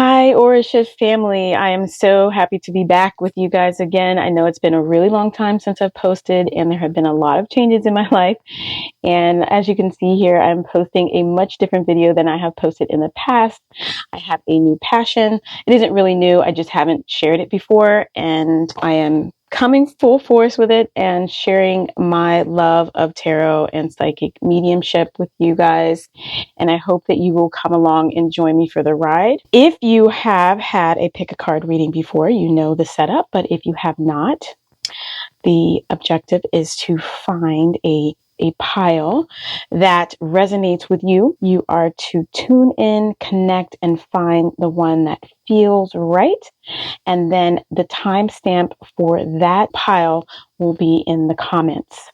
Hi, Orisha family. I am so happy to be back with you guys again. I know it's been a really long time since I've posted, and there have been a lot of changes in my life. And as you can see here, I'm posting a much different video than I have posted in the past. I have a new passion. It isn't really new, I just haven't shared it before, and I am coming full force with it and sharing my love of tarot and psychic mediumship with you guys. And I hope that you will come along and join me for the ride. If you have had a pick a card reading before, you know the setup, but if you have not, the objective is to find a pile that resonates with you. You are to tune in, connect, and find the one that feels right. And then the timestamp for that pile will be in the comments.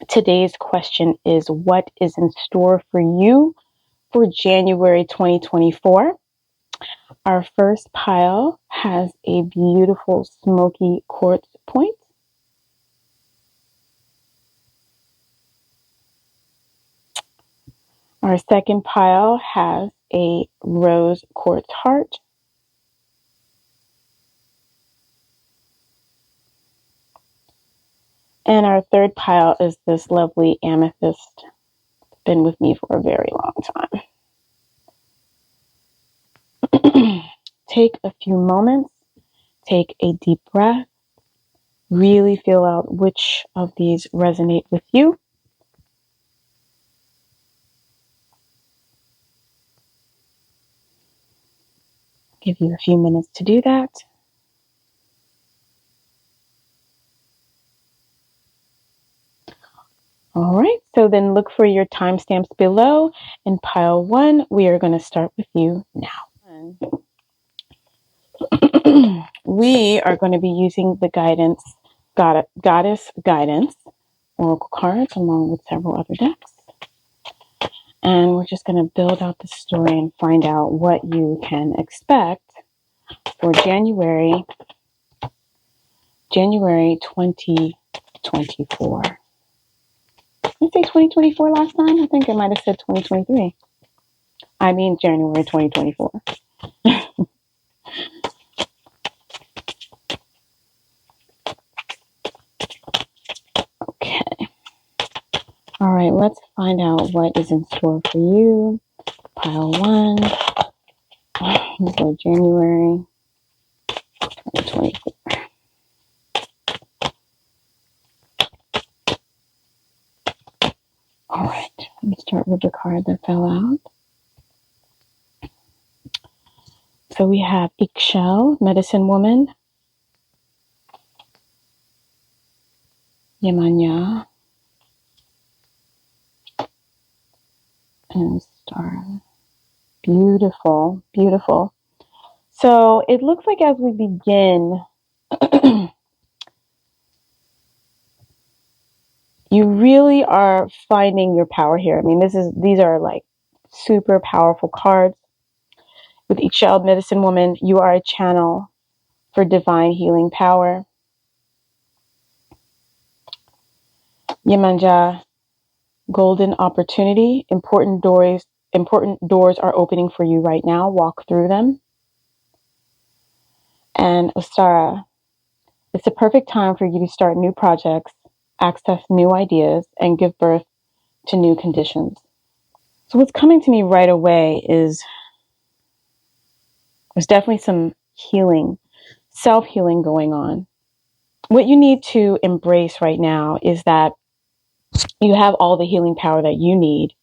Today's question is, what is in store for you for January 2024? Our first pile has a beautiful smoky quartz point. Our second pile has a rose quartz heart. And our third pile is this lovely amethyst. It's been with me for a very long time. Take a few moments, take a deep breath, really feel out which of these resonate with you. Give you a few minutes to do that. All right, so then look for your timestamps below. In pile 1, we are going to start with you now. We are going to be using the guidance, goddess guidance oracle cards along with several other decks. And we're just going to build out the story and find out what you can expect for January 2024. Did I say 2024 last time? I think I might have said 2023. I mean January 2024. Okay. All right, let's find out what is in store for you. Pile 1 for January 2024. All right, let me start with the card that fell out. So we have Ikshel, Medicine Woman, Yemanya, and Star. Beautiful, beautiful. So it looks like as we begin, you really are finding your power here. I mean, these are like super powerful cards. With Ikshel, Medicine Woman, you are a channel for divine healing power. Yemanja, golden opportunity. Important doors are opening for you right now. Walk through them. And Ostara, it's the perfect time for you to start new projects, access new ideas, and give birth to new conditions. So what's coming to me right away is there's definitely some healing, self-healing going on. What you need to embrace right now is that you have all the healing power that you need.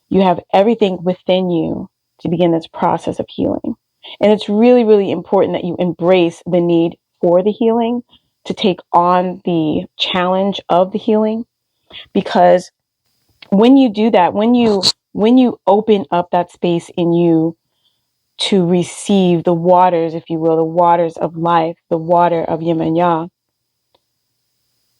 You have everything within you to begin this process of healing. And it's really, really important that you embrace the need for the healing, to take on the challenge of the healing, because when you do that, when you open up that space in you to receive the waters, if you will, the waters of life, the water of Yemanya,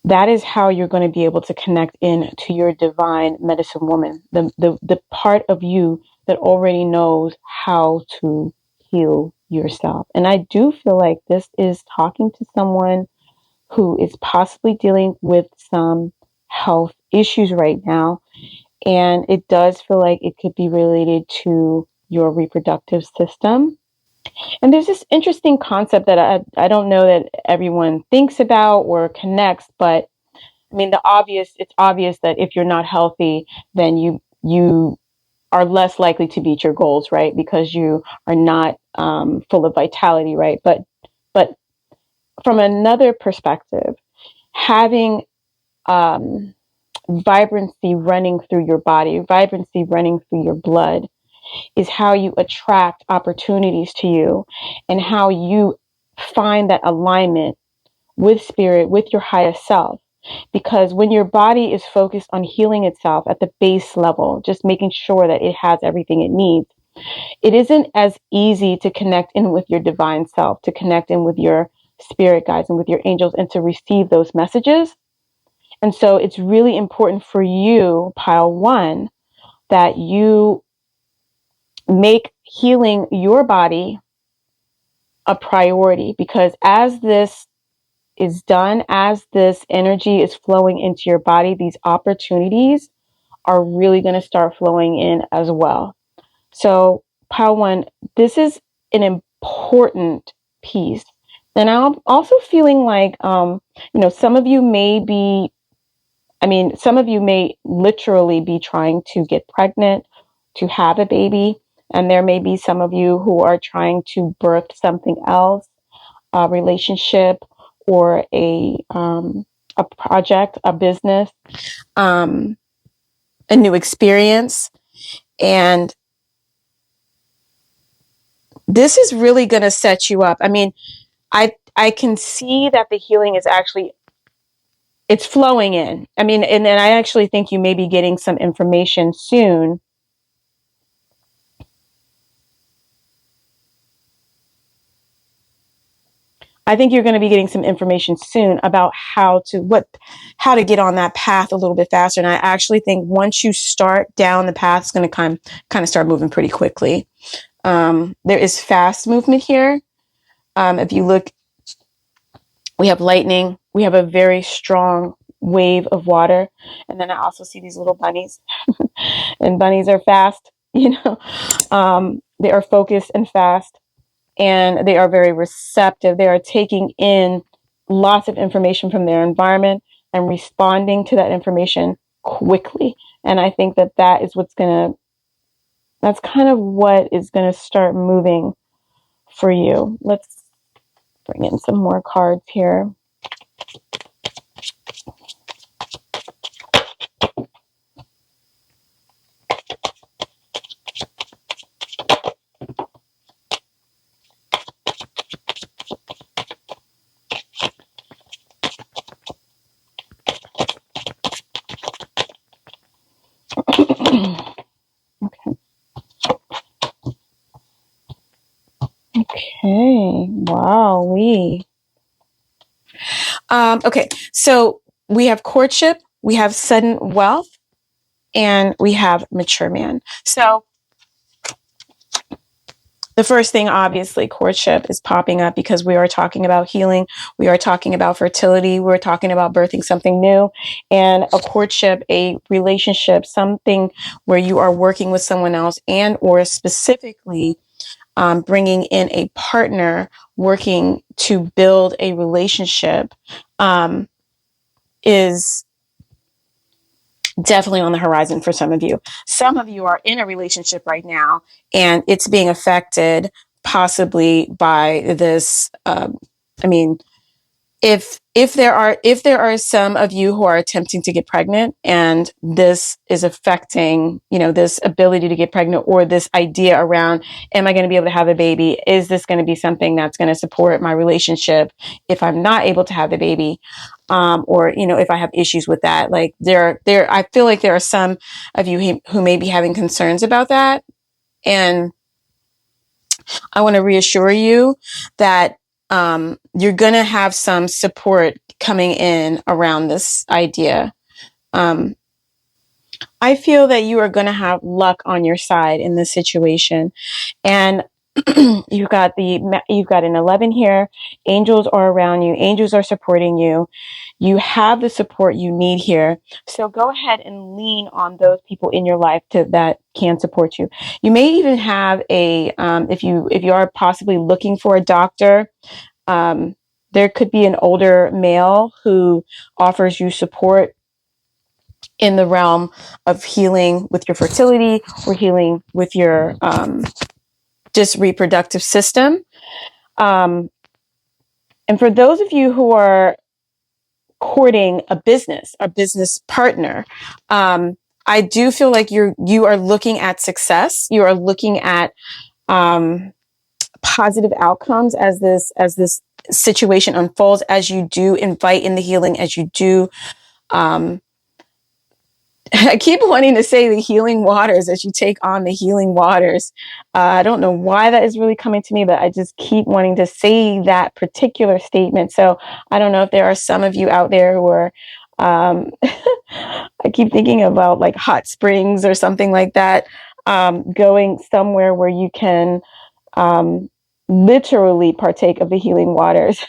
that is how you're going to be able to connect in to your divine medicine woman, the part of you that already knows how to heal yourself. And I do feel like this is talking to someone who is possibly dealing with some health issues right now. And it does feel like it could be related to your reproductive system. And there's this interesting concept that I don't know that everyone thinks about or connects, but I mean, it's obvious that if you're not healthy, then you are less likely to meet your goals, right? Because you are not full of vitality, right? But from another perspective, having vibrancy running through your body, vibrancy running through your blood, is how you attract opportunities to you and how you find that alignment with spirit, with your highest self. Because when your body is focused on healing itself at the base level, just making sure that it has everything it needs, it isn't as easy to connect in with your divine self, to connect in with your spirit guides and with your angels and to receive those messages. And so it's really important for you, pile one, that you make healing your body a priority, because as this is done, as this energy is flowing into your body, these opportunities are really going to start flowing in as well. So, pile one, this is an important piece. And I'm also feeling like, some of you may be, some of you may literally be trying to get pregnant, to have a baby. And there may be some of you who are trying to birth something else, a relationship or a project, a business, a new experience. And this is really going to set you up. I mean, I can see that the healing is actually, it's flowing in. I mean, and I actually think you may be getting some information soon. I think you're going to be getting some information soon about how to get on that path a little bit faster. And I actually think once you start down the path, it's going to kind of start moving pretty quickly. There is fast movement here. If you look, we have lightning. We have a very strong wave of water. And then I also see these little bunnies. And bunnies are fast, they are focused and fast. And they are very receptive. They are taking in lots of information from their environment and responding to that information quickly. And I think that that's kind of what is going to start moving for you. Let's bring in some more cards here. Okay. Wow. Okay. So we have courtship, we have sudden wealth, and we have mature man. So the first thing, obviously, courtship is popping up because we are talking about healing. We are talking about fertility. We're talking about birthing something new. And a courtship, a relationship, something where you are working with someone else and or specifically bringing in a partner, working to build a relationship is definitely on the horizon for some of you. Some of you are in a relationship right now and it's being affected possibly by this. If there are some of you who are attempting to get pregnant and this is affecting, this ability to get pregnant or this idea around, am I going to be able to have a baby? Is this going to be something that's going to support my relationship if I'm not able to have the baby? Or, if I have issues with that, like I feel like there are some of you who may be having concerns about that. And I want to reassure you that you're going to have some support coming in around this idea. I feel that you are going to have luck on your side in this situation. And you've got an 11 here. Angels are around you. Angels are supporting you. You have the support you need here. So go ahead and lean on those people in your life that can support you. You may even have if you are possibly looking for a doctor, there could be an older male who offers you support in the realm of healing with your fertility or healing with your just reproductive system. And for those of you who are courting a business partner, I do feel like you are looking at success. You are looking at positive outcomes as this situation unfolds, as you do invite in the healing, as you do I keep wanting to say the healing waters, as you take on the healing waters. I don't know why that is really coming to me, but I just keep wanting to say that particular statement. So I don't know if there are some of you out there who are, I keep thinking about like hot springs or something like that, going somewhere where you can literally partake of the healing waters.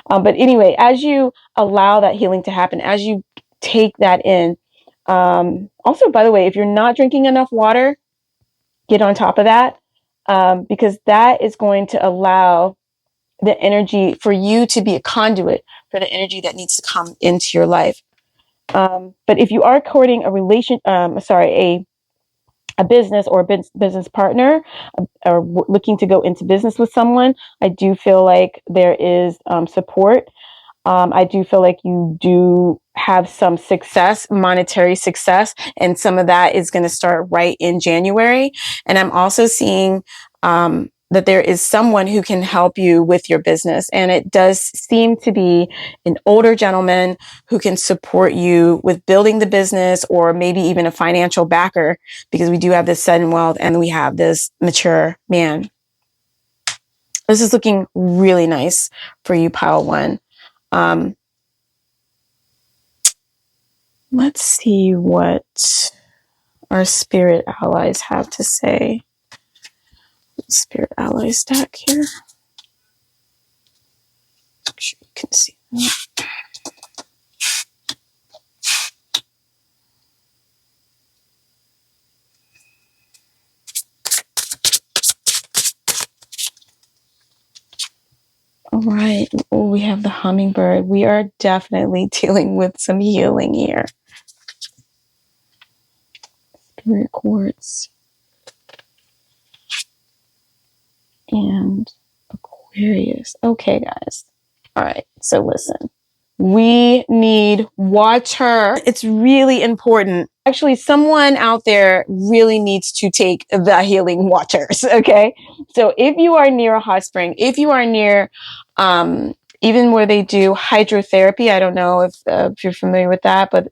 But anyway, as you allow that healing to happen, as you take that in, also, by the way, if you're not drinking enough water, get on top of that, because that is going to allow the energy for you to be a conduit for the energy that needs to come into your life. But if you are courting a business or a business partner, or looking to go into business with someone, I do feel like there is support. I do feel like you do have some success, monetary success, and some of that is going to start right in January. And I'm also seeing that there is someone who can help you with your business. And it does seem to be an older gentleman who can support you with building the business, or maybe even a financial backer, because we do have this sudden wealth and we have this mature man. This is looking really nice for you, pile one. Let's see what our spirit allies have to say. Spirit allies stack here. Make sure you can see that. All right. Oh, we have the hummingbird. We are definitely dealing with some healing here. Spirit quartz. And Aquarius. Okay, guys. All right. So listen. We need water. It's really important. Actually, someone out there really needs to take the healing waters. Okay. So if you are near a hot spring, if you are near, even where they do hydrotherapy, I don't know if you're familiar with that, but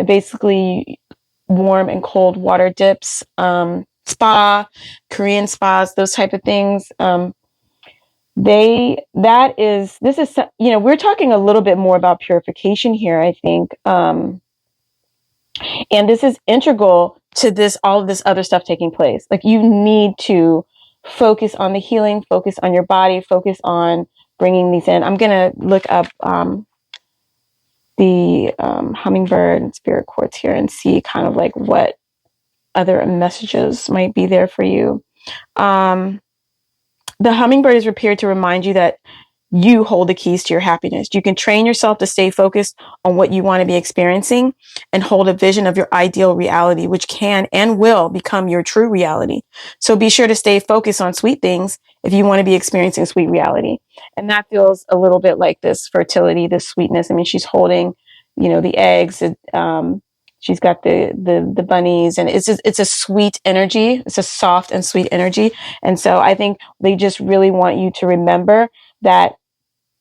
basically warm and cold water dips, spa, Korean spas, those type of things. We're talking a little bit more about purification here, I think. And this is integral to all of this other stuff taking place. Like, you need to focus on the healing, focus on your body, focus on bringing these in. I'm going to look up the hummingbird and spirit quartz here and see kind of like what other messages might be there for you. The hummingbird is prepared to remind you that you hold the keys to your happiness. You can train yourself to stay focused on what you want to be experiencing and hold a vision of your ideal reality, which can and will become your true reality. So be sure to stay focused on sweet things if you want to be experiencing sweet reality. And that feels a little bit like this fertility, this sweetness. I mean, she's holding, the eggs. She's got the bunnies, and it's a sweet energy. It's a soft and sweet energy. And so I think they just really want you to remember that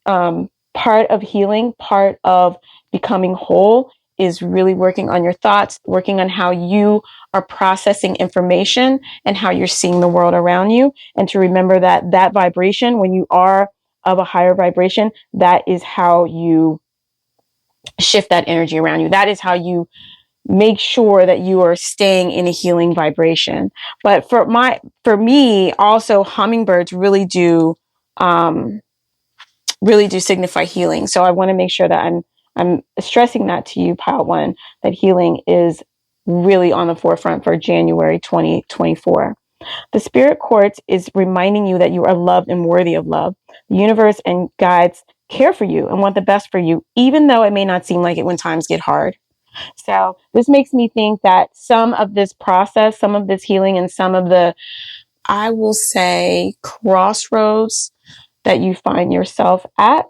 part of healing, part of becoming whole, is really working on your thoughts, working on how you are processing information and how you're seeing the world around you. And to remember that vibration, when you are of a higher vibration, that is how you shift that energy around you. That is how you make sure that you are staying in a healing vibration. But for me, also hummingbirds really do signify healing. So I want to make sure that I'm stressing that to you, Pile One, that healing is really on the forefront for January 2024. The spirit quartz is reminding you that you are loved and worthy of love. The universe and guides care for you and want the best for you, even though it may not seem like it when times get hard. So this makes me think that some of this process, some of this healing, and some of the, I will say, crossroads that you find yourself at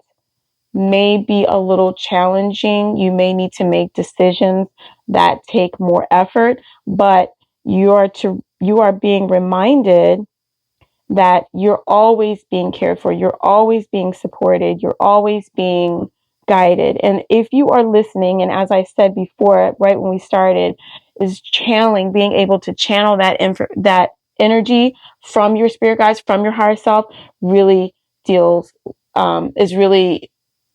may be a little challenging. You may need to make decisions that take more effort, but you are being reminded that you're always being cared for, you're always being supported, you're always being guided. And if you are listening, and as I said before, right when we started, is channeling, being able to channel that energy from your spirit guides, from your higher self, really is really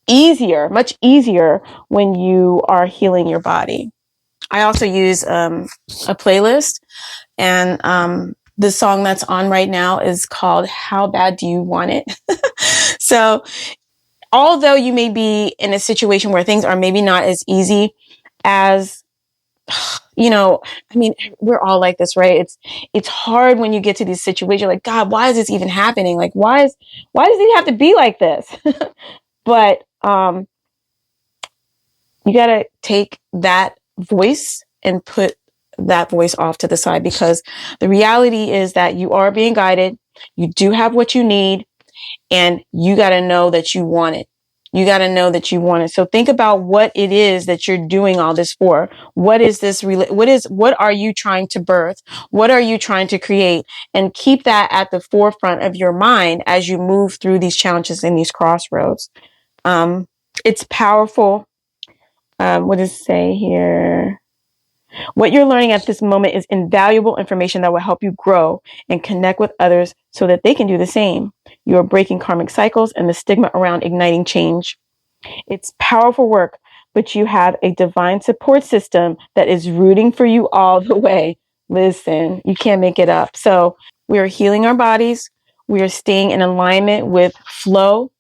easier, much easier when you are healing your body. I also use a playlist, and the song that's on right now is called How Bad Do You Want It? So although you may be in a situation where things are maybe not as easy as, I mean, we're all like this, right? It's hard when you get to these situations, like, God, why is this even happening? Like, why does it have to be like this? But you got to take that voice and put that voice off to the side, because the reality is that you are being guided. You do have what you need, and you got to know that you want it. You got to know that you want it. So think about what it is that you're doing all this for. What is this? What are you trying to birth? What are you trying to create? And keep that at the forefront of your mind as you move through these challenges and these crossroads. It's powerful. What does it say here? What you're learning at this moment is invaluable information that will help you grow and connect with others so that they can do the same. You are breaking karmic cycles and the stigma around igniting change. It's powerful work, but you have a divine support system that is rooting for you all the way. Listen, you can't make it up. So we are healing our bodies. We are staying in alignment with flow.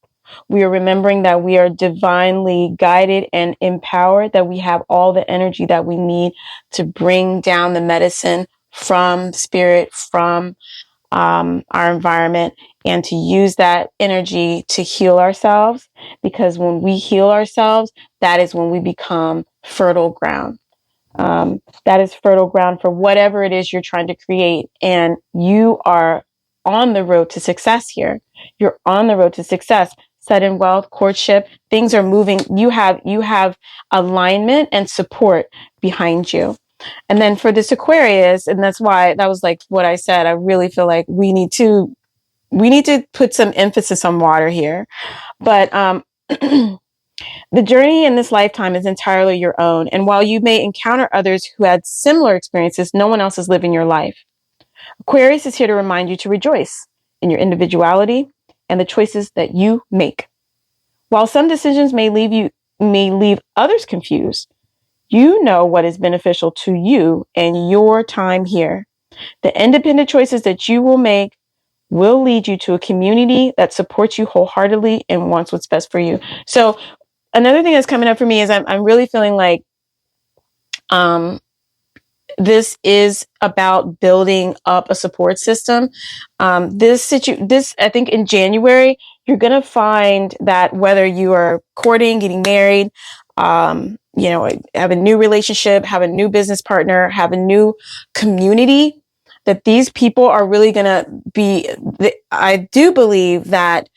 We are remembering that we are divinely guided and empowered, that we have all the energy that we need to bring down the medicine from spirit, from our environment, and to use that energy to heal ourselves. Because when we heal ourselves, that is when we become fertile ground. That is fertile ground for whatever it is you're trying to create. And you are on the road to success here. You're on the road to success. Sudden wealth, courtship, things are moving. You have alignment and support behind you. And then for this Aquarius, and that's why that was like what I said, I really feel like we need to put some emphasis on water here. But the journey in this lifetime is entirely your own. And while you may encounter others who had similar experiences, no one else is living your life. Aquarius is here to remind you to rejoice in your individuality and the choices that you make. While some decisions may leave others confused, you know what is beneficial to you and your time here. The independent choices that you will make will lead you to a community that supports you wholeheartedly and wants what's best for you. So another thing that's coming up for me is I'm really feeling like this is about building up a support system. This I think in January, you're going to find that whether you are courting, getting married, have a new relationship, have a new business partner, have a new community, that these people are really going to be, I do believe that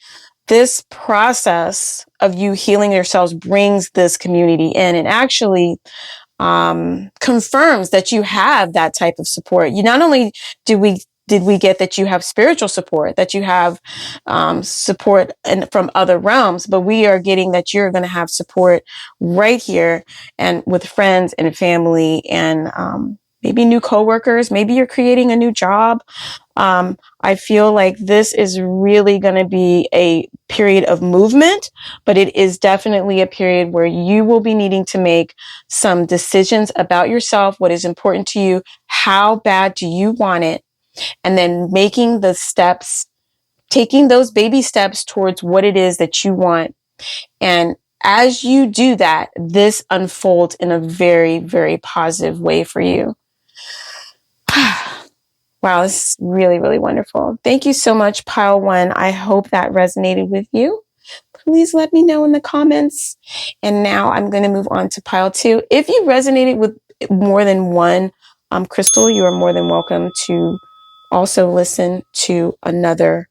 this process of you healing yourselves brings this community in and actually confirms that you have that type of support. You not only did we get that you have spiritual support, that you have support from other realms, but we are getting that you're going to have support right here and with friends and family and maybe new coworkers, maybe you're creating a new job. I feel like this is really going to be a period of movement, but it is definitely a period where you will be needing to make some decisions about yourself, what is important to you, how bad do you want it, and then making the steps, taking those baby steps towards what it is that you want. And as you do that, this unfolds in a very, very positive way for you. Wow, this is really, really wonderful. Thank you so much, Pile One. I hope that resonated with you. Please let me know in the comments. And now I'm going to move on to Pile Two. If you resonated with more than one crystal, you are more than welcome to also listen to another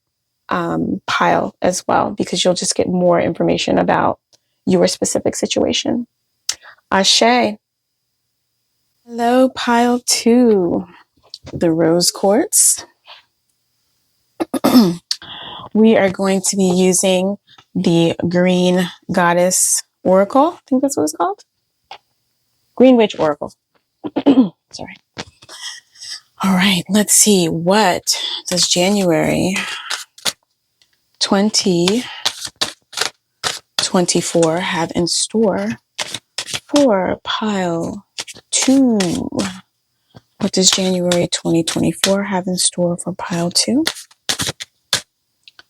pile as well, because you'll just get more information about your specific situation. Ashe. Hello, Pile Two. The rose quartz. We are going to be using the Green Goddess Oracle. I think that's what it's called. Green Witch Oracle. Sorry. All right, let's see. What does January 2024 have in store for Pile 2? What does January 2024 have in store for Pile 2?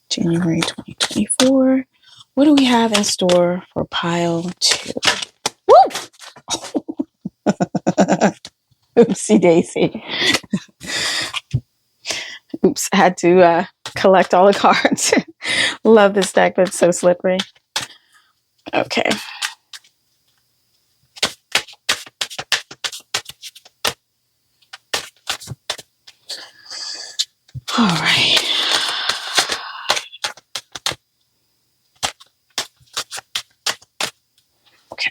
January 2024. What do we have in store for Pile 2? Woo! Oopsie daisy. Oops, I had to collect all the cards. Love this deck, but it's so slippery. Okay. All right. Okay.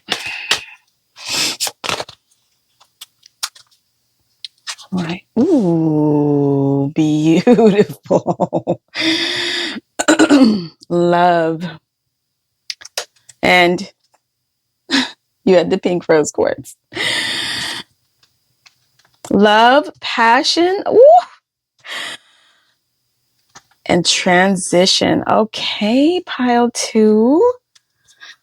All right. Ooh, beautiful. Love. And you had the pink rose quartz. Love, passion, ooh, and transition. Okay, Pile 2.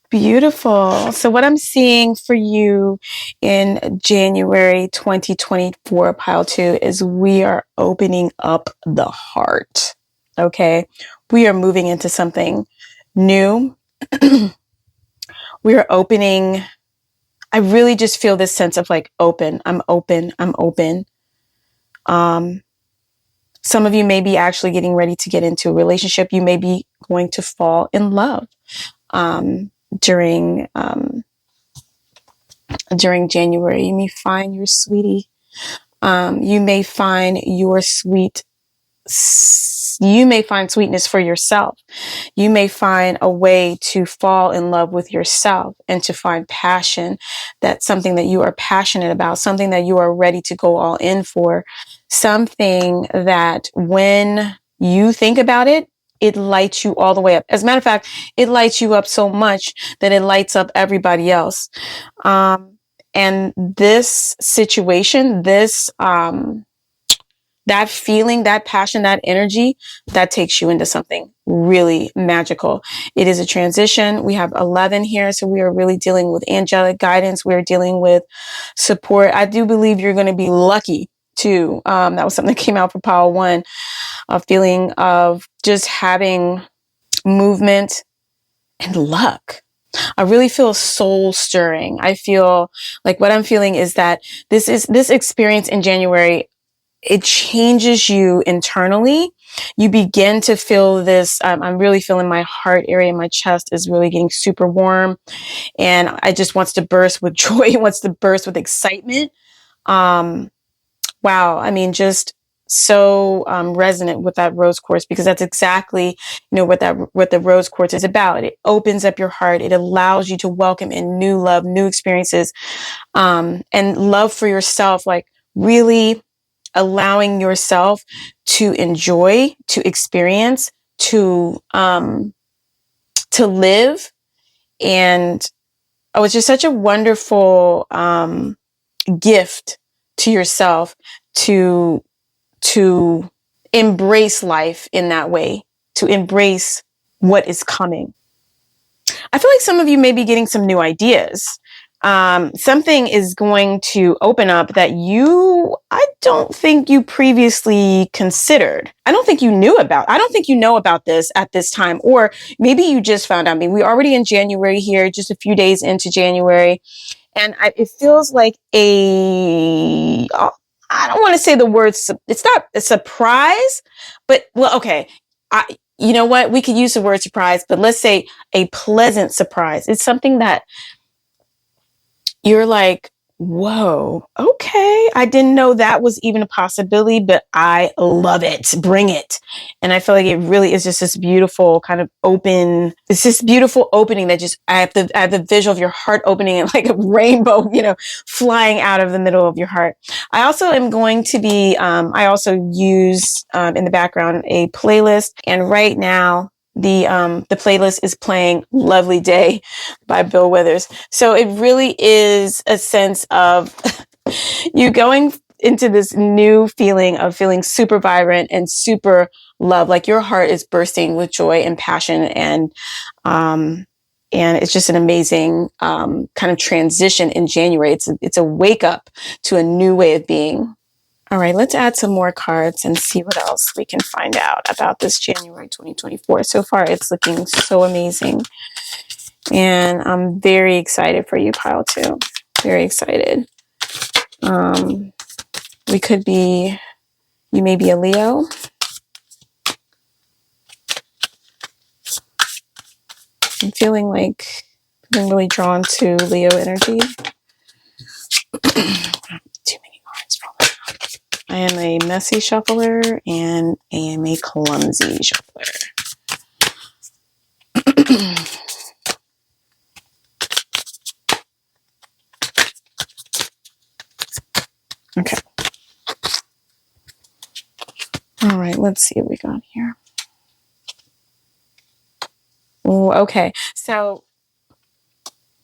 Beautiful. So what I'm seeing for you in January 2024, Pile 2, is we are opening up the heart. Okay. We are moving into something new. We are opening. I really just feel this sense of like open. I'm open. I'm open. Some of you may be actually getting ready to get into a relationship. You may be going to fall in love. During January, you may find your sweetie. You may find you may find sweetness for yourself. You may find a way to fall in love with yourself and to find passion. That's something that you are passionate about, something that you are ready to go all in for, something that when you think about it, it lights you all the way up. As a matter of fact, it lights you up so much that it lights up everybody else. And this situation, that feeling, that passion, that energy, that takes you into something really magical. It is a transition. We have 11 here. So we are really dealing with angelic guidance. We're dealing with support. I do believe you're going to be lucky too. That was something that came out for Pile 1, a feeling of just having movement and luck. I really feel soul stirring. I feel like what I'm feeling is that this experience in January, it changes you internally. You begin to feel this. I'm really feeling my heart area, my chest is really getting super warm, and I just wants to burst with joy. It wants to burst with excitement. Wow. I mean, just so resonant with that rose quartz, because that's exactly, what the rose quartz is about. It opens up your heart. It allows you to welcome in new love, new experiences, and love for yourself, like really allowing yourself to enjoy, to experience, to live. And it's just such a wonderful gift to yourself to embrace life in that way, to embrace what is coming. I feel like some of you may be getting some new ideas. Something is going to open up that I don't think you previously considered. I don't think you know about this at this time, or maybe you just found out. I mean, we're already in January here, just a few days into January. And it feels like I don't want to say the word, it's not a surprise, but well, okay. You know what? We could use the word surprise, but let's say a pleasant surprise. It's something that you're like, whoa, okay. I didn't know that was even a possibility, but I love it. Bring it. And I feel like it really is just this beautiful kind of it's this beautiful opening that I have the visual of your heart opening and like a rainbow, flying out of the middle of your heart. I also am going to be, I also use in the background a playlist. And right now, the playlist is playing Lovely Day by Bill Withers. So it really is a sense of you going into this new feeling of feeling super vibrant and super love, like your heart is bursting with joy and passion. And it's just an amazing kind of transition in January. It's a wake up to a new way of being. All right, let's add some more cards and see what else we can find out about this January 2024. So far, it's looking so amazing. And I'm very excited for you, pile two. Very excited. You may be a Leo. I'm feeling really drawn to Leo energy. Too many cards falling out. I am a messy shuffler and I am a clumsy shuffler. Okay. All right, let's see what we got here. Oh, okay. So,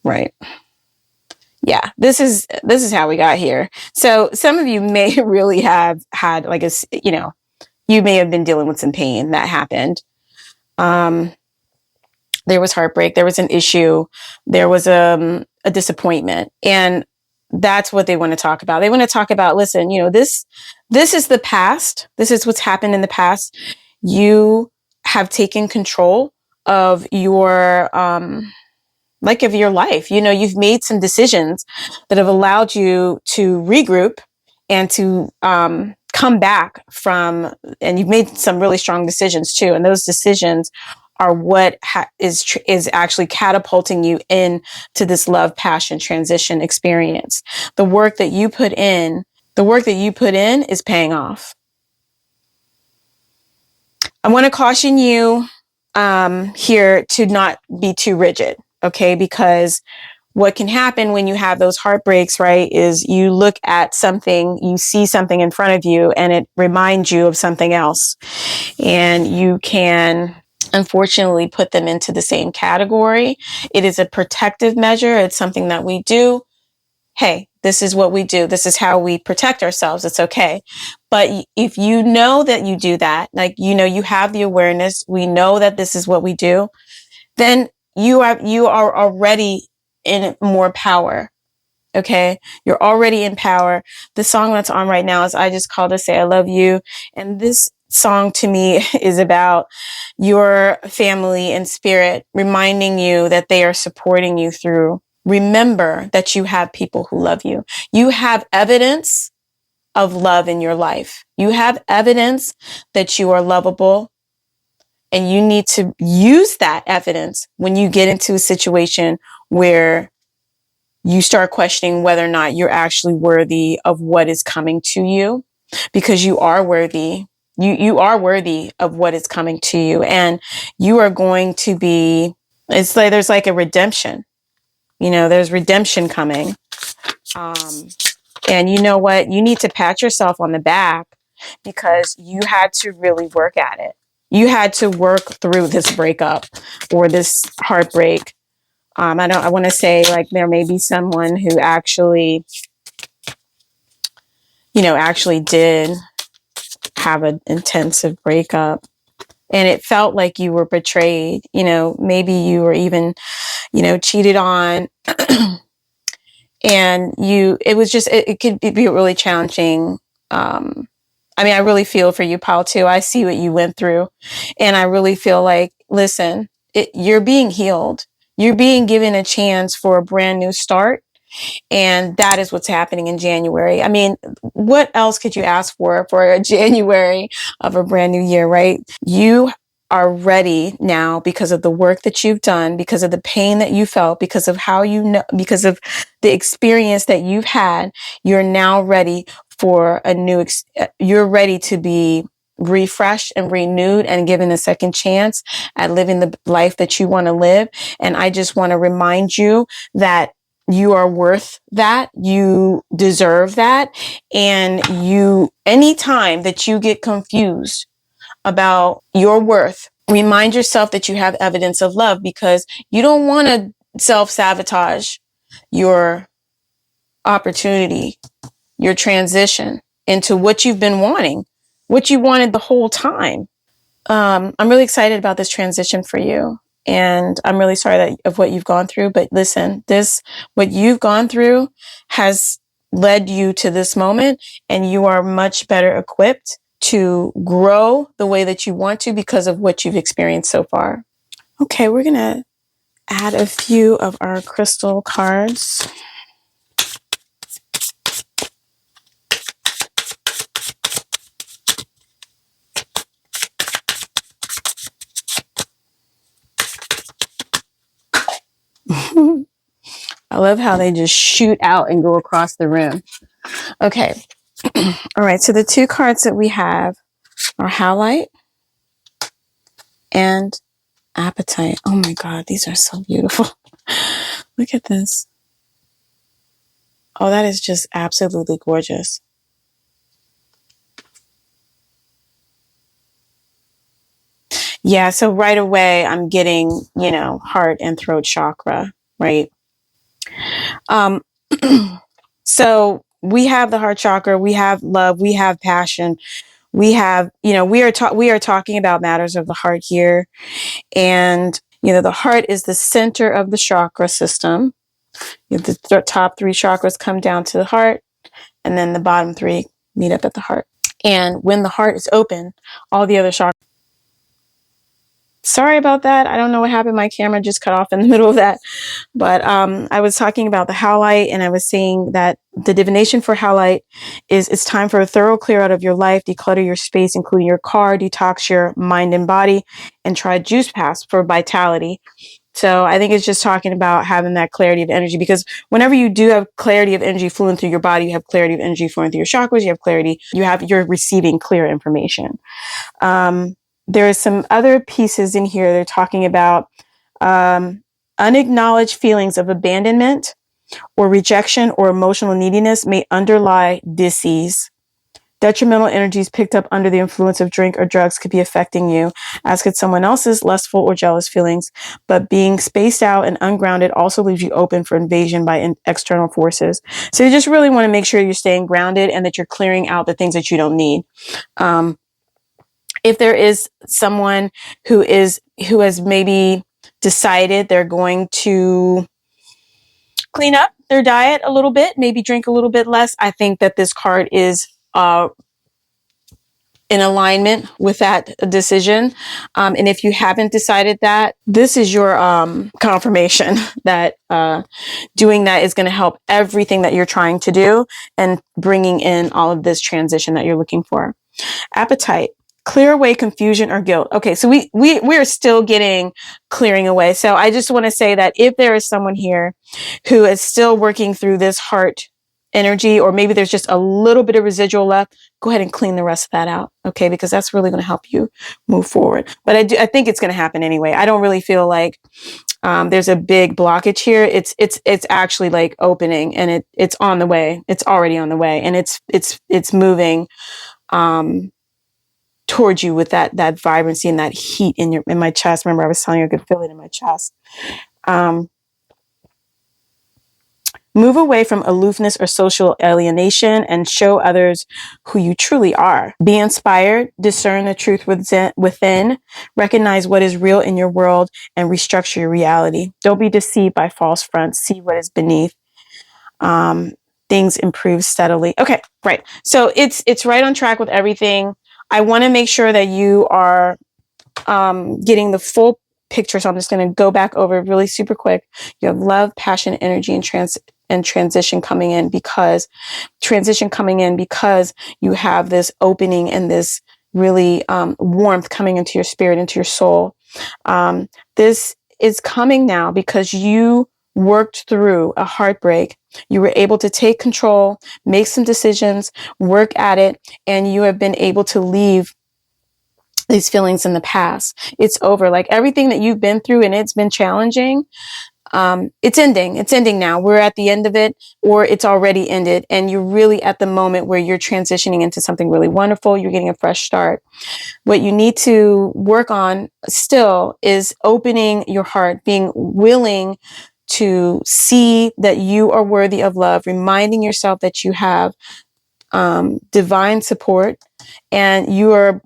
right. Yeah, this is how we got here. So some of you may really have had you may have been dealing with some pain that happened. There was heartbreak. There was an issue. There was a disappointment. And that's what they want to talk about. They want to talk about, listen, this is the past. This is what's happened in the past. You have taken control of your, of your life. You've made some decisions that have allowed you to regroup and to, come back and you've made some really strong decisions too. And those decisions are what is actually catapulting you into this love, passion, transition experience. The work that you put in is paying off. I want to caution you here to not be too rigid, okay? Because what can happen when you have those heartbreaks, right, is you look at something, you see something in front of you, and it reminds you of something else. And you can unfortunately put them into the same category. It is a protective measure. It's something that we do. Hey, this is what we do. This is how we protect ourselves. It's okay. But if you know that you do that, you have the awareness, we know that this is what we do, then you are already in more power. Okay. You're already in power. The song that's on right now is I Just Called to Say I Love You. And this song to me is about your family and spirit, reminding you that they are supporting you through. Remember that you have people who love you. You have evidence of love in your life. You have evidence that you are lovable. And you need to use that evidence when you get into a situation where you start questioning whether or not you're actually worthy of what is coming to you, because you are worthy. You are worthy of what is coming to you, and you are going to be, it's like there's like a redemption. There's redemption coming. And you know what? You need to pat yourself on the back because you had to really work at it. You had to work through this breakup or this heartbreak. I want to say there may be someone who actually actually did have an intensive breakup, and it felt like you were betrayed. Maybe you were even, cheated on. And it could be really challenging. I really feel for you, Paul, too. I see what you went through. And I really feel like, listen, you're being healed. You're being given a chance for a brand new start. And that is what's happening in January. What else could you ask for a January of a brand new year, right? You are ready now because of the work that you've done, because of the pain that you felt, because of because of the experience that you've had. You're now ready for you're ready to be refreshed and renewed and given a second chance at living the life that you want to live. And I just want to remind you that you are worth that. You deserve that. And anytime that you get confused about your worth, remind yourself that you have evidence of love, because you don't want to self-sabotage your opportunity, your transition into what you've been wanting, what you wanted the whole time. I'm really excited about this transition for you. And I'm really sorry of what you've gone through. But listen, what you've gone through has led you to this moment, and you are much better equipped to grow the way that you want to because of what you've experienced so far. Okay, we're going to add a few of our crystal cards. I love how they just shoot out and go across the room. Okay. All right. So the two cards that we have are Howlite and Appetite. Oh my God, these are so beautiful. Look at this. Oh, that is just absolutely gorgeous. Yeah, so right away I'm getting, heart and throat chakra, right? So we have the heart chakra, we have love, we have passion, we have, we are talking about matters of the heart here. And, the heart is the center of the chakra system. The top three chakras come down to the heart, and then the bottom three meet up at the heart. And when the heart is open, all the other chakras. Sorry about that. I don't know what happened. My camera just cut off in the middle of that. But I was talking about the Howlite, and I was saying that the divination for Howlite is it's time for a thorough clear out of your life, declutter your space, including your car, detox your mind and body, and try Juice Pass for vitality. So I think it's just talking about having that clarity of energy, because whenever you do have clarity of energy flowing through your body, you have clarity of energy flowing through your chakras, you're receiving clear information. There are some other pieces in here. They're talking about unacknowledged feelings of abandonment or rejection or emotional neediness may underlie disease. Detrimental energies picked up under the influence of drink or drugs could be affecting you, as could someone else's lustful or jealous feelings. But being spaced out and ungrounded also leaves you open for invasion by external forces. So you just really want to make sure you're staying grounded and that you're clearing out the things that you don't need. If there is someone who has maybe decided they're going to clean up their diet a little bit, maybe drink a little bit less, I think that this card is in alignment with that decision. And if you haven't decided that, this is your confirmation that doing that is going to help everything that you're trying to do and bringing in all of this transition that you're looking for. Appetite. Clear away confusion or guilt. Okay, so we're still getting clearing away. So I just want to say that if there is someone here who is still working through this heart energy, or maybe there's just a little bit of residual left, go ahead and clean the rest of that out. Okay, because that's really going to help you move forward. But I think it's going to happen anyway. I don't really feel like there's a big blockage here. It's actually like opening, and it's on the way. It's already on the way, and it's moving towards you with that vibrancy and that heat in my chest. Remember, I was telling you I could feel it in my chest. Move away from aloofness or social alienation and show others who you truly are. Be inspired, discern the truth within, recognize what is real in your world, and restructure your reality. Don't be deceived by false fronts. See what is beneath. Things improve steadily. Okay, right. So it's right on track with everything. I want to make sure that you are getting the full picture. So I'm just going to go back over really super quick. You have love, passion, energy, and transition coming in because you have this opening and this really warmth coming into your spirit, into your soul. This is coming now because you worked through a heartbreak. You were able to take control, make some decisions, work at it, and you have been able to leave these feelings in the past. It's over. Like everything that you've been through and it's been challenging. It's ending. It's ending now. We're at the end of it, or it's already ended. And you're really at the moment where you're transitioning into something really wonderful. You're getting a fresh start. What you need to work on still is opening your heart, being willing to see that you are worthy of love, reminding yourself that you have divine support and you are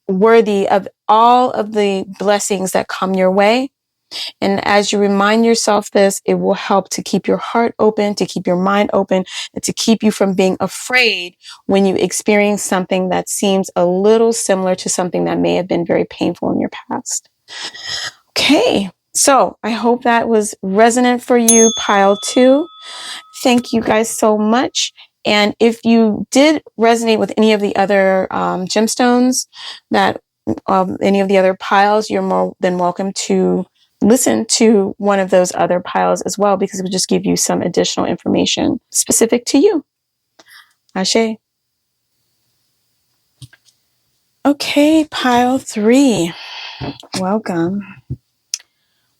worthy of all of the blessings that come your way. And as you remind yourself this, it will help to keep your heart open, to keep your mind open, and to keep you from being afraid when you experience something that seems a little similar to something that may have been very painful in your past. Okay, so I hope that was resonant for you, pile 2. Thank you guys so much. And if you did resonate with any of the other gemstones, that any of the other piles, you're more than welcome to listen to one of those other piles as well, because it will just give you some additional information specific to you. Ashe. Okay, pile 3. Welcome.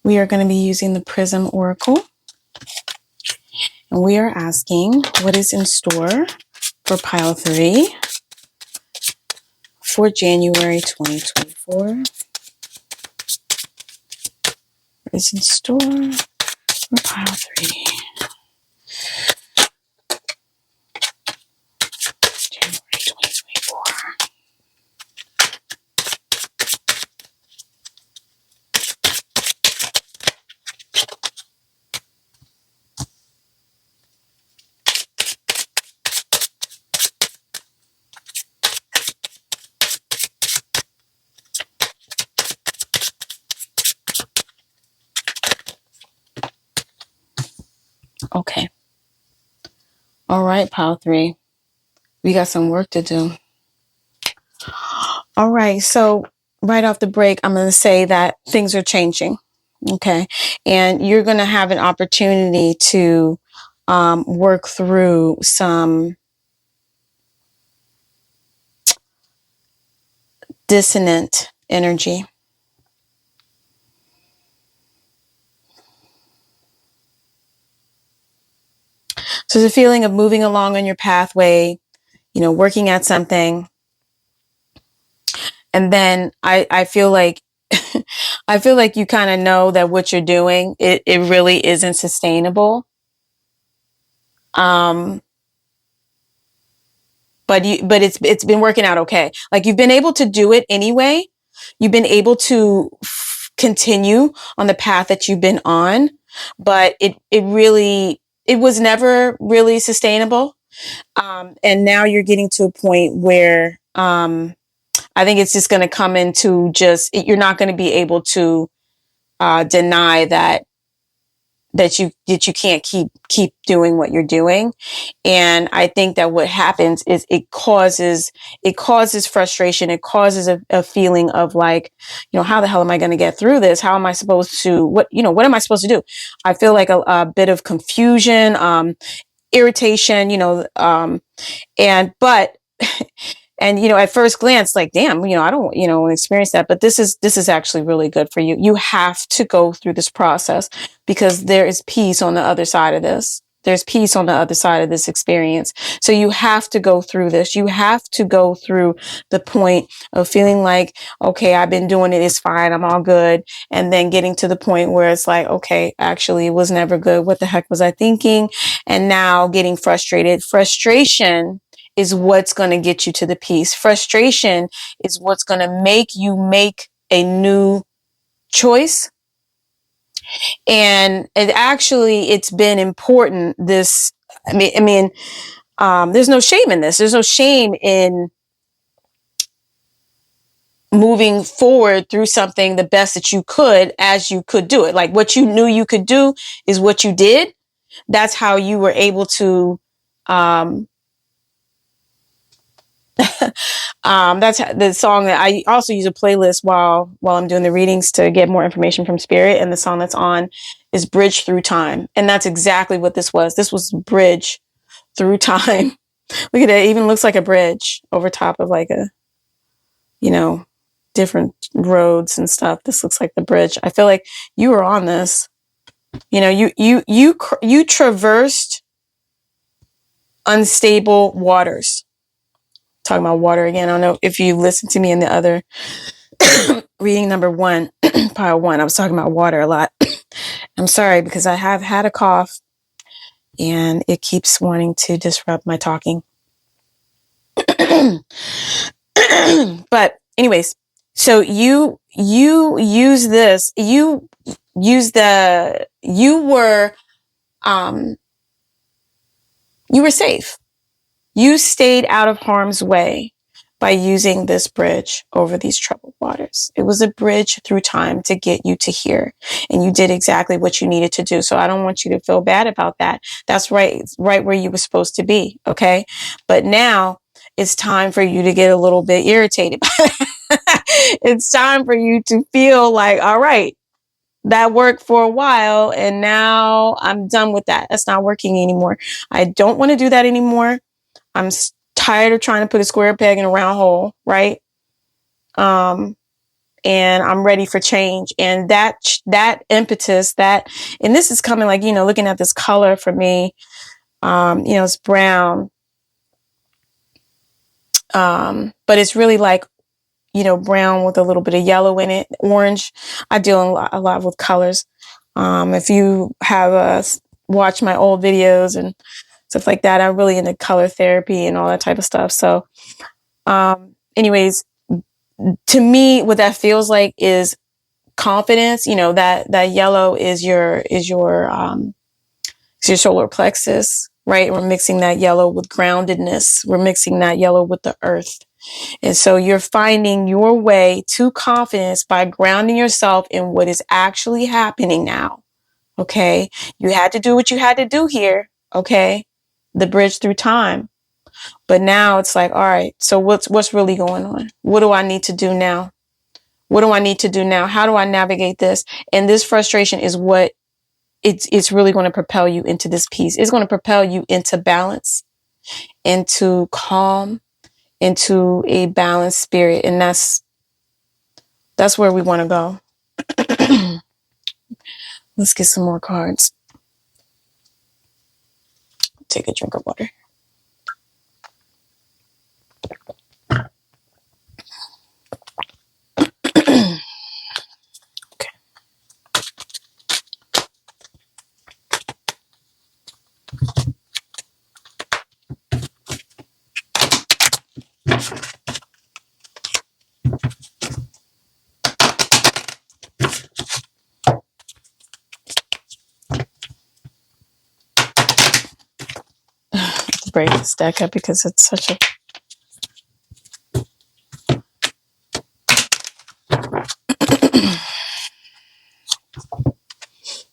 We are going to be using the Prism Oracle. And we are asking what is in store for pile 3 for January 2024. What is in store for pile 3? January 2024. Okay. All right, pile 3. We got some work to do. All right. So right off the break, I'm going to say that things are changing. Okay. And you're going to have an opportunity to work through some dissonant energy. So there's a feeling of moving along on your pathway, working at something. And then I feel like, you kind of know that what you're doing, it really isn't sustainable. But it's been working out okay. Like you've been able to do it anyway. You've been able to continue on the path that you've been on, but it was never really sustainable. And now you're getting to a point where I think it's just going to come into you're not going to be able to deny that you can't keep doing what you're doing. And I think that what happens is it causes frustration. It causes a feeling of like, how the hell am I going to get through this? How am I supposed to, what am I supposed to do? I feel like a bit of confusion, irritation, and at first glance, like, damn, I don't, experience that. But this is actually really good for you. You have to go through this process because there is peace on the other side of this. There's peace on the other side of this experience. So you have to go through this. You have to go through the point of feeling like, okay, I've been doing it. It's fine. I'm all good. And then getting to the point where it's like, okay, actually it was never good. What the heck was I thinking? And now getting frustrated. Frustration is what's going to get you to the peace. Frustration is what's going to make you make a new choice. And it's been important. There's no shame in this. There's no shame in moving forward through something the best that you could as you could do it. Like what you knew you could do is what you did. That's how you were able to, that's the song that I also use a playlist while I'm doing the readings to get more information from spirit. And the song that's on is Bridge Through Time. And that's exactly what this was. This was Bridge Through Time. Look at it. It even looks like a bridge over top of like a, different roads and stuff. This looks like the bridge. I feel like you were on this, you traversed unstable waters. Talking about water again. I don't know if you listened to me in the other reading number 1, pile 1. I was talking about water a lot. I'm sorry because I have had a cough and it keeps wanting to disrupt my talking. But anyways, so you use this, you were safe. You stayed out of harm's way by using this bridge over these troubled waters. It was a bridge through time to get you to here. And you did exactly what you needed to do. So I don't want you to feel bad about that. That's right where you were supposed to be. Okay. But now it's time for you to get a little bit irritated. It's time for you to feel like, all right, that worked for a while. And now I'm done with that. That's not working anymore. I don't want to do that anymore. I'm tired of trying to put a square peg in a round hole, right? And I'm ready for change. And that impetus, and this is coming like, looking at this color for me, it's brown. But it's really like, brown with a little bit of yellow in it, orange. I deal a lot with colors. If you have watched my old videos and stuff like that, I'm really into color therapy and all that type of stuff. So, anyways, to me, what that feels like is confidence. That yellow is your solar plexus, right? We're mixing that yellow with groundedness. We're mixing that yellow with the earth. And so you're finding your way to confidence by grounding yourself in what is actually happening now. Okay. You had to do what you had to do here. Okay. The bridge through time. But now it's like, all right, so what's really going on? What do I need to do now? What do I need to do now? How do I navigate this? And this frustration is what it's really going to propel you into this peace. It's going to propel you into balance, into calm, into a balanced spirit. And that's where we want to go. Let's get some more cards. Take a drink of water. Okay. Break this deck up because it's such a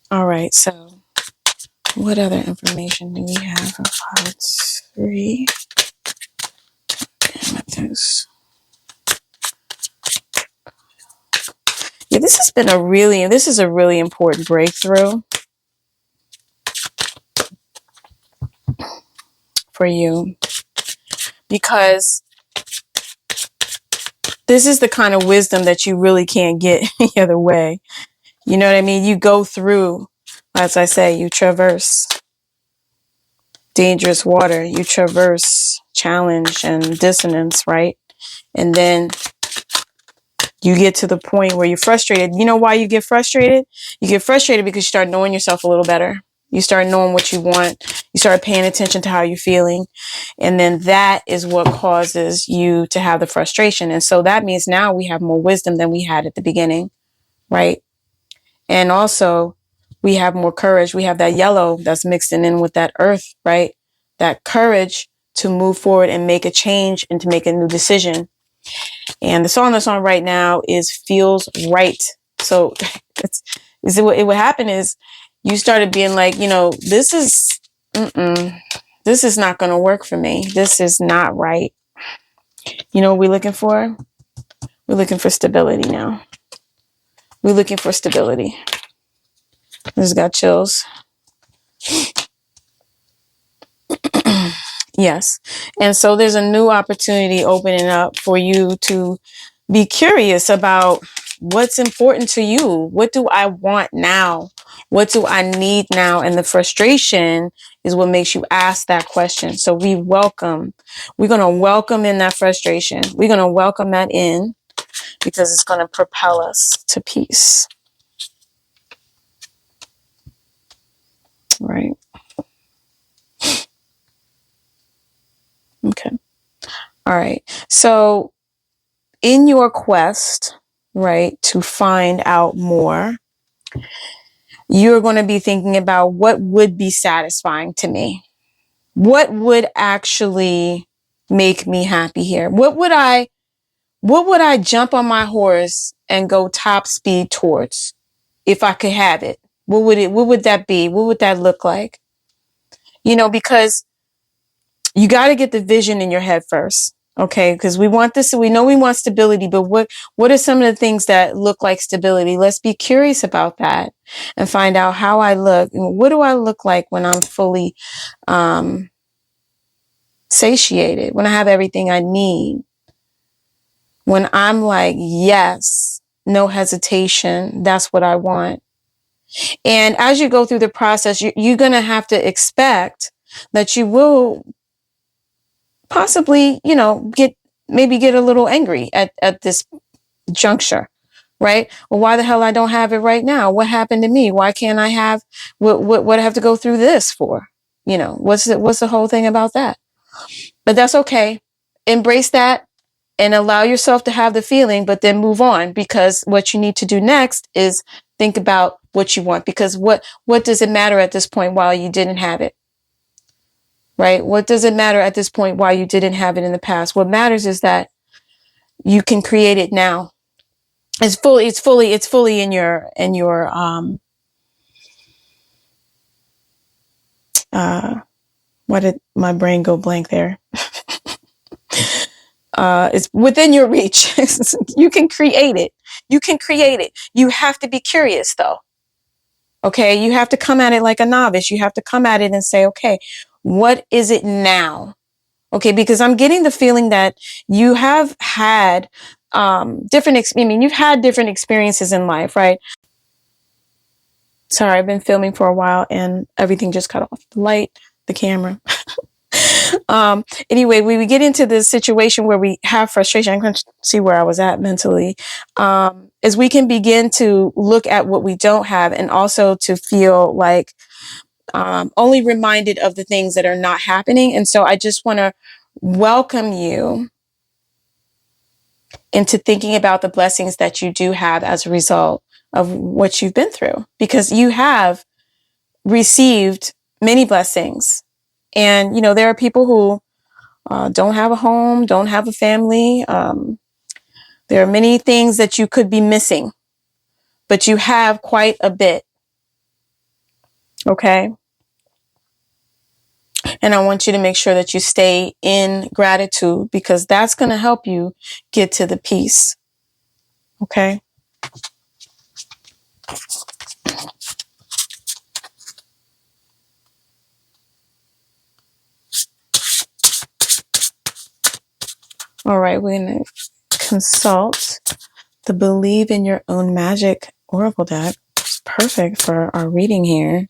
all right, so what other information do we have for part 3? Amethyst. Yeah, this is a really important breakthrough for you, because this is the kind of wisdom that you really can't get any other way. You know what I mean? You go through, as I say, you traverse dangerous water. You traverse challenge and dissonance, right? And then you get to the point where you're frustrated. You know why you get frustrated? You get frustrated because you start knowing yourself a little better. You start knowing what you want. You start paying attention to how you're feeling. And then that is what causes you to have the frustration. And so that means now we have more wisdom than we had at the beginning, right? And also we have more courage. We have that yellow that's mixing in with that earth, right? That courage to move forward and make a change and to make a new decision. And the song that's on right now is Feels Right. So what happened is you started being like, you know, this is not going to work for me. This is not right. You know what we're looking for? We're looking for stability now. We're looking for stability. I just got chills. Yes. And so there's a new opportunity opening up for you to be curious about what's important to you. What do I want now? What do I need now? And the frustration is what makes you ask that question. So we're going to welcome in that frustration. We're going to welcome that in because it's going to propel us to peace. Right. Okay. All right. So in your quest, right, to find out more, you're going to be thinking about what would be satisfying to me. What would actually make me happy here? What would I jump on my horse and go top speed towards if I could have it? What would that be? What would that look like? You know, because you got to get the vision in your head first. Okay, because we know we want stability, but what are some of the things that look like stability? Let's be curious about that and find out how I look. What do I look like when I'm fully satiated, when I have everything I need, when I'm like, yes, no hesitation, that's what I want. And as you go through the process, you're going to have to expect that you will possibly, you know, get a little angry at this juncture, right? Well, why the hell I don't have it right now? What happened to me? Why can't I have what I have to go through this for? You know, what's the whole thing about that? But that's okay. Embrace that and allow yourself to have the feeling, but then move on, because what you need to do next is think about what you want, because what does it matter at this point while you didn't have it? Right? What does it matter at this point why you didn't have it in the past? What matters is that you can create it now. It's fully in your why did my brain go blank there? It's within your reach. You can create it. You can create it. You have to be curious though. Okay. You have to come at it like a novice. You have to come at it and say, okay, what is it now? Okay. Because I'm getting the feeling that you have had, you've had different experiences in life, right? Sorry, I've been filming for a while and everything just cut off. The light, the camera. Anyway, we get into this situation where we have frustration. I'm going to see where I was at mentally. As we can begin to look at what we don't have and also to feel like only reminded of the things that are not happening. And so I just want to welcome you into thinking about the blessings that you do have as a result of what you've been through, because you have received many blessings. And, you know, there are people who don't have a home, don't have a family. There are many things that you could be missing, but you have quite a bit. Okay. And I want you to make sure that you stay in gratitude, because that's going to help you get to the peace. Okay. All right. We're going to consult the Believe in Your Own Magic Oracle deck. It's perfect for our reading here.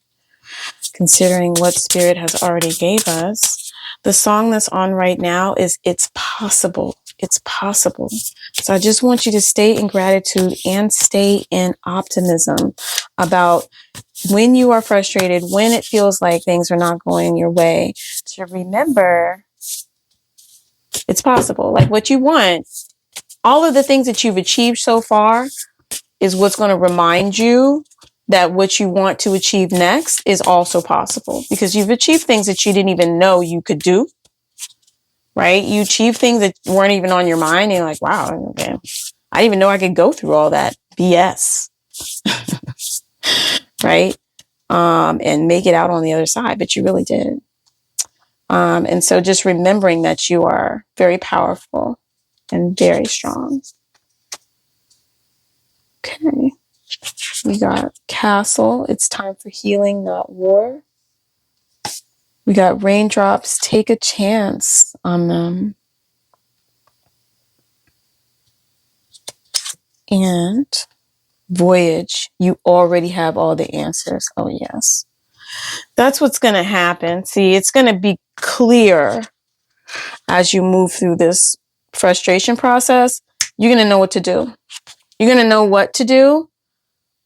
considering what Spirit has already gave us. The song that's on right now is It's Possible. It's possible. So I just want you to stay in gratitude and stay in optimism about when you are frustrated, when it feels like things are not going your way, to remember it's possible. Like what you want, all of the things that you've achieved so far is what's going to remind you that what you want to achieve next is also possible, because you've achieved things that you didn't even know you could do, right? You achieved things that weren't even on your mind. And you're like, wow, okay, I didn't even know I could go through all that BS, right? And make it out on the other side, but you really did. And so just remembering that you are very powerful and very strong. Okay. We got Castle. It's time for healing, not war. We got Raindrops. Take a chance on them. And Voyage. You already have all the answers. Oh, yes. That's what's going to happen. See, it's going to be clear as you move through this frustration process. You're going to know what to do. You're going to know what to do.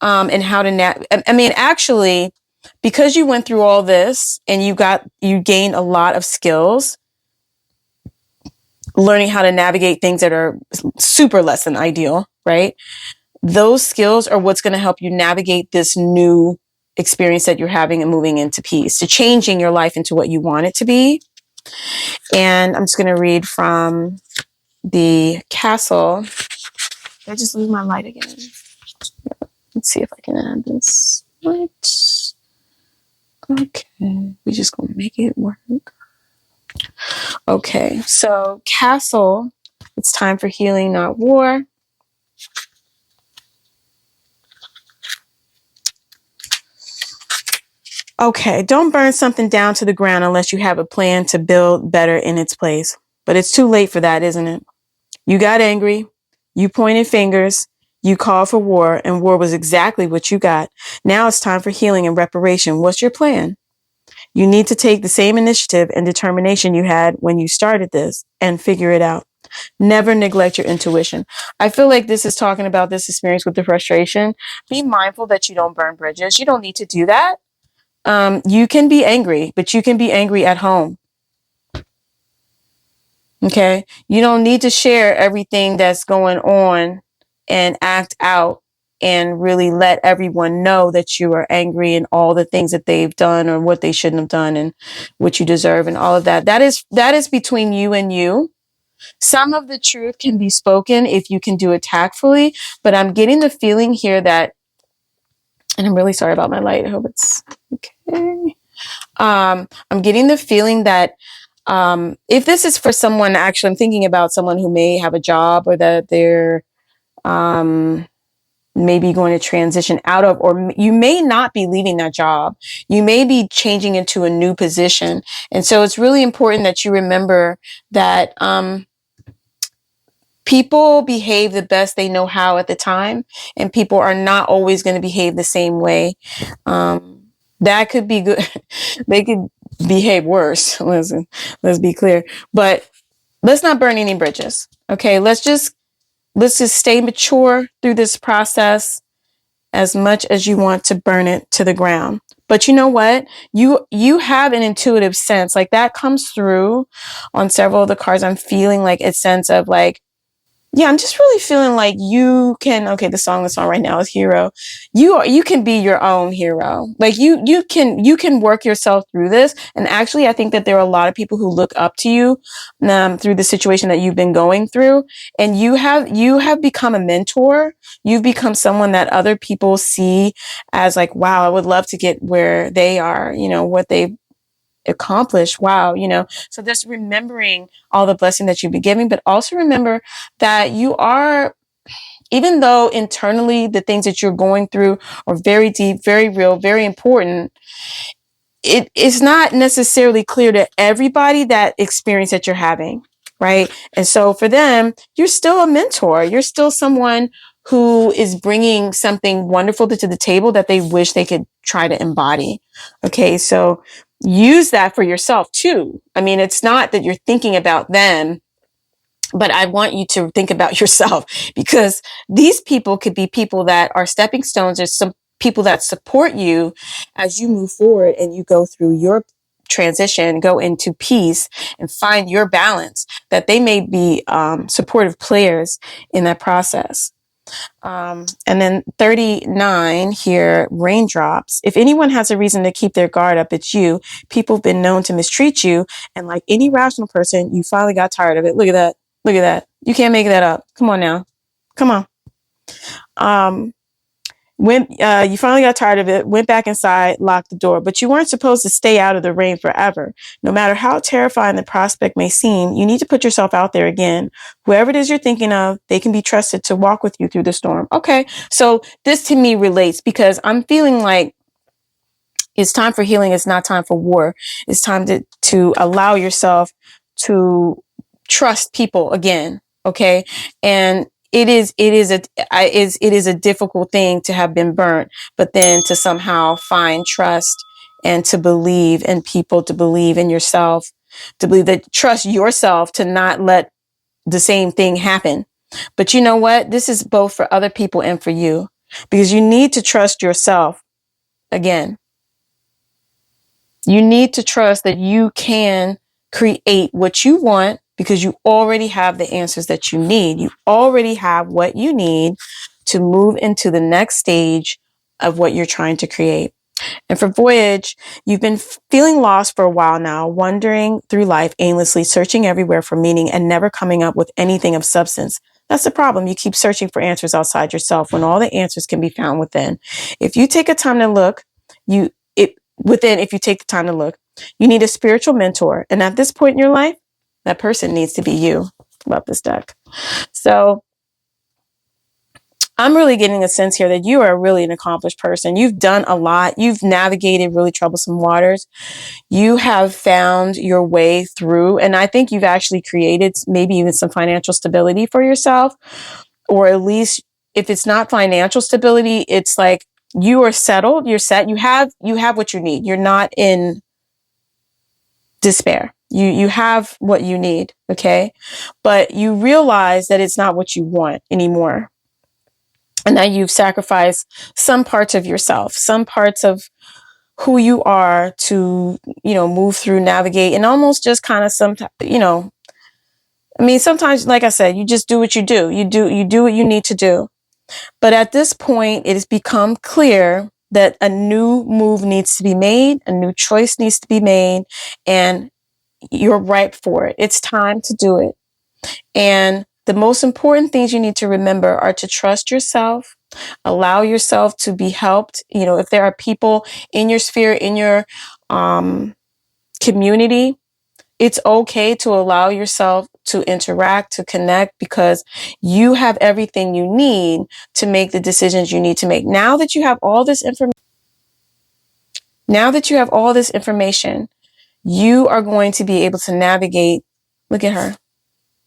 And how to actually, because you went through all this and you gained a lot of skills, learning how to navigate things that are super less than ideal, right? Those skills are what's going to help you navigate this new experience that you're having and moving into peace, to changing your life into what you want it to be. And I'm just going to read from the Castle. Did I just lose my light again? Let's see if I can add this. What? Okay. We're just going to make it work. Okay. So, Castle, it's time for healing, not war. Okay. Don't burn something down to the ground unless you have a plan to build better in its place. But it's too late for that, isn't it? You got angry. You pointed fingers. You called for war, and war was exactly what you got. Now it's time for healing and reparation. What's your plan? You need to take the same initiative and determination you had when you started this and figure it out. Never neglect your intuition. I feel like this is talking about this experience with the frustration. Be mindful that you don't burn bridges. You don't need to do that. You can be angry, but you can be angry at home. Okay? You don't need to share everything that's going on and act out and really let everyone know that you are angry and all the things that they've done or what they shouldn't have done and what you deserve and all of that. That is between you and you. Some of the truth can be spoken if you can do it tactfully, but I'm getting the feeling here that, and I'm really sorry about my light. I hope it's okay. I'm getting the feeling that if this is for someone, actually, I'm thinking about someone who may have a job or that they're maybe going to transition out of, or you may not be leaving that job. You may be changing into a new position. And so it's really important that you remember that people behave the best they know how at the time, and people are not always going to behave the same way. That could be good. They could behave worse. Let's be clear. But let's not burn any bridges. Okay. Let's just stay mature through this process as much as you want to burn it to the ground. But you know what? You have an intuitive sense. Like that comes through on several of the cards. I'm feeling like a sense of like, yeah, I'm just really feeling like you can, okay, the song that's on right now is Hero. You can be your own hero. Like you can work yourself through this. And actually, I think that there are a lot of people who look up to you, through the situation that you've been going through. And you have become a mentor. You've become someone that other people see as like, wow, I would love to get where they are, what they've accomplished. Wow. So just remembering all the blessing that you've been giving, but also remember that you are, even though internally the things that you're going through are very deep, very real, very important, it is not necessarily clear to everybody that experience that you're having. Right. And so for them, you're still a mentor. You're still someone who is bringing something wonderful to the table that they wish they could try to embody. Okay, so use that for yourself too. I mean, it's not that you're thinking about them, but I want you to think about yourself, because these people could be people that are stepping stones. There's some people that support you as you move forward and you go through your transition, go into peace and find your balance, that they may be supportive players in that process. And then 39 here, raindrops. If anyone has a reason to keep their guard up, it's you. People have been known to mistreat you. And like any rational person, you finally got tired of it. Look at that. Look at that. You can't make that up. Come on now. Come on. When you finally got tired of it, went back inside, locked the door. But you weren't supposed to stay out of the rain forever. No matter how terrifying the prospect may seem, you need to put yourself out there again. Whoever it is you're thinking of, they can be trusted to walk with you through the storm. Okay, so this to me relates, because I'm feeling like it's time for healing. It's not time for war. It's time to allow yourself to trust people again. Okay, and it is a difficult thing to have been burnt, but then to somehow find trust and to believe in people, to believe in yourself, to believe that, trust yourself to not let the same thing happen. But you know what? This is both for other people and for you, because you need to trust yourself again. You need to trust that you can create what you want, because you already have the answers that you need. You already have what you need to move into the next stage of what you're trying to create. And for Voyage, you've been feeling lost for a while now, wandering through life aimlessly, searching everywhere for meaning and never coming up with anything of substance. That's the problem. You keep searching for answers outside yourself when all the answers can be found within. If you take a time to look, if you take the time to look, you need a spiritual mentor. And at this point in your life, that person needs to be you. Love this deck. So I'm really getting a sense here that you are really an accomplished person. You've done a lot. You've navigated really troublesome waters. You have found your way through. And I think you've actually created maybe even some financial stability for yourself, or at least if it's not financial stability, it's like you are settled, you're set, you have what you need. You're not in despair. You have what you need, okay? But you realize that it's not what you want anymore. And that you've sacrificed some parts of yourself, some parts of who you are to, move through, navigate, and almost just kind of sometimes, sometimes, like I said, you just do what you do. You do what you need to do. But at this point, it has become clear that a new move needs to be made, a new choice needs to be made, and you're ripe for it. It's time to do it. And the most important things you need to remember are to trust yourself, allow yourself to be helped. If there are people in your sphere, in your community, it's okay to allow yourself to interact, to connect, because you have everything you need to make the decisions you need to make. Now that you have all this information, you are going to be able to navigate. Look at her.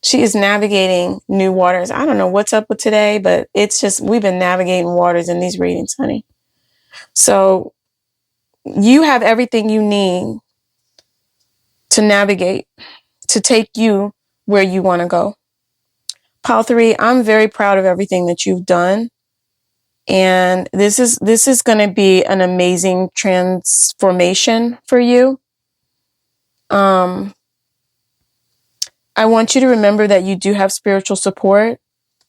She is navigating new waters. I don't know what's up with today, but it's just, we've been navigating waters in these readings, honey. So you have everything you need to navigate, to take you where you want to go. Pile 3, I'm very proud of everything that you've done. And this is going to be an amazing transformation for you. I want you to remember that you do have spiritual support.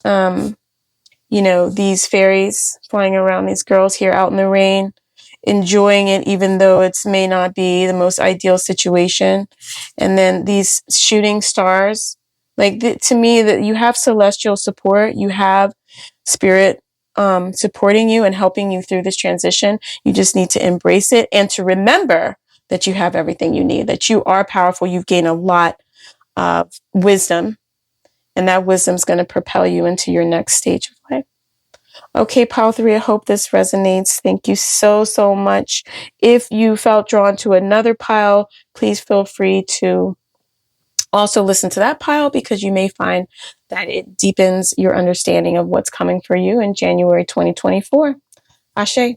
These fairies flying around, these girls here out in the rain, enjoying it, even though it may not be the most ideal situation. And then these shooting stars, to me, that you have celestial support, you have spirit supporting you and helping you through this transition. You just need to embrace it and to remember that you have everything you need, that you are powerful. You've gained a lot of wisdom, and that wisdom is going to propel you into your next stage of life. Okay, Pile 3, I hope this resonates. Thank you so, so much. If you felt drawn to another pile, please feel free to Also listen to that pile, because you may find that it deepens your understanding of what's coming for you in January 2024. Ashe.